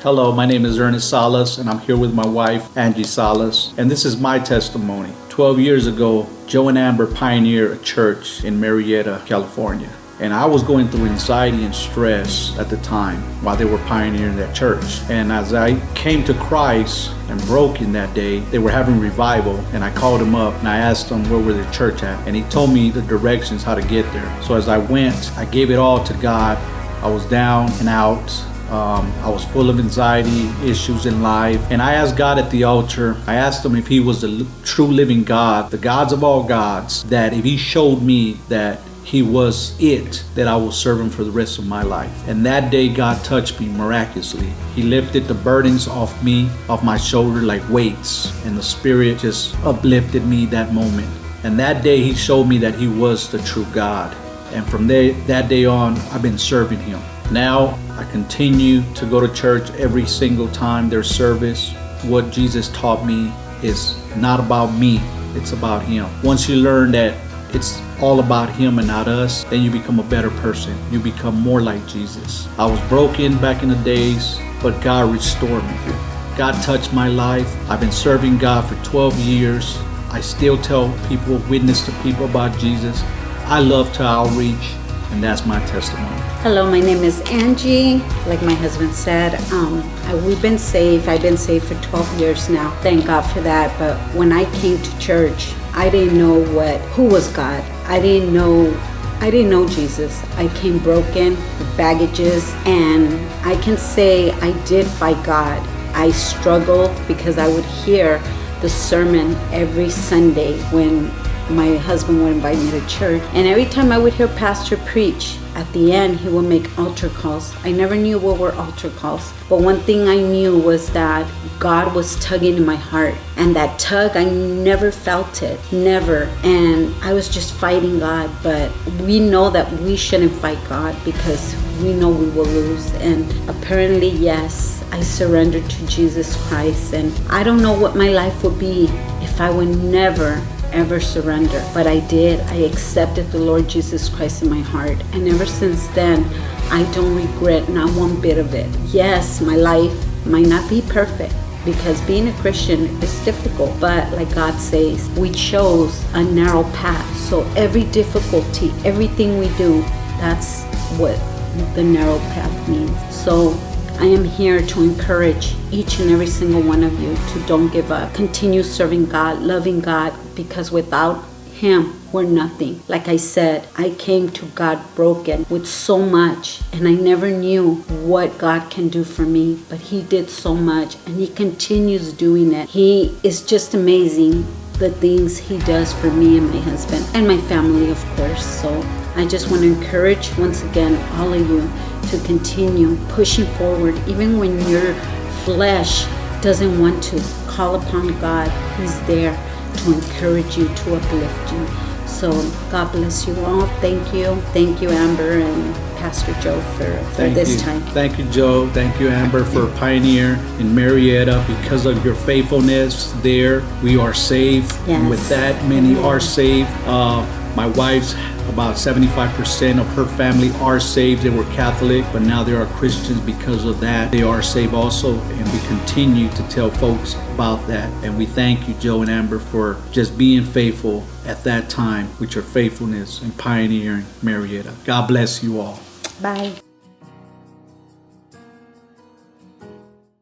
Hello, my name is Ernest Salas, and I'm here with my wife, Angie Salas, and this is my testimony. 12 years ago, Joe and Amber pioneered a church in Marietta, California. And I was going through anxiety and stress at the time while they were pioneering that church. And as I came to Christ and broke in that day, they were having revival, and I called him up and I asked him where were the church at, and he told me the directions how to get there. So as I went, I gave it all to God. I was down and out. I was full of anxiety, issues in life, and I asked God at the altar, I asked him if he was the true living God, the gods of all gods, that if he showed me that he was it, that I will serve him for the rest of my life. And that day God touched me miraculously. He lifted the burdens off me, off my shoulder like weights, and the Spirit just uplifted me that moment. And that day he showed me that he was the true God. And from that day on, I've been serving him. Now I continue to go to church every single time there's service. What Jesus taught me is not about me, it's about him. Once you learn that it's all about him and not us, then you become a better person. You become more like Jesus. I was broken back in the days, but God restored me. God touched my life. I've been serving God for 12 years. I still tell people, witness to people about Jesus. I love to outreach, and that's my testimony. Hello, my name is Angie. Like my husband said, we've been saved. I've been saved for 12 years now. Thank God for that. But when I came to church, I didn't know who was God. I didn't know Jesus. I came broken with baggages, and I can say I did fight God. I struggled because I would hear the sermon every Sunday when my husband would invite me to church, and every time I would hear pastor preach, at the end he would make altar calls. I never knew what were altar calls, but one thing I knew was that God was tugging in my heart, and that tug, I never felt it, never. And I was just fighting God, but we know that we shouldn't fight God because we know we will lose. And apparently, yes, I surrendered to Jesus Christ, and I don't know what my life would be if I would never ever surrender, but I did. I accepted the Lord Jesus Christ in my heart, and ever since then I don't regret not one bit of it. Yes, my life might not be perfect because being a Christian is difficult, but like God says, we chose a narrow path. So every difficulty, everything we do, that's what the narrow path means. So I am here to encourage each and every single one of you to don't give up. Continue serving God, loving God, because without him, we're nothing. Like I said, I came to God broken with so much, and I never knew what God can do for me, but he did so much, and he continues doing it. He is just amazing, the things he does for me and my husband and my family, of course. So I just want to encourage once again all of you to continue pushing forward, even when your flesh doesn't want to. Call upon God. He's there to encourage you, to uplift you. So God bless you all. Thank you, Amber and Pastor Joe, for this time. Thank you, Joe. Thank you, Amber, for pioneer in Marietta. Because of your faithfulness there, we are saved. Yes. And with that, many are saved. My wife's about 75% of her family are saved. They were Catholic, but now they are Christians because of that. They are saved also, and we continue to tell folks about that. And we thank you, Joe and Amber, for just being faithful at that time with your faithfulness and pioneering Marietta. God bless you all. Bye.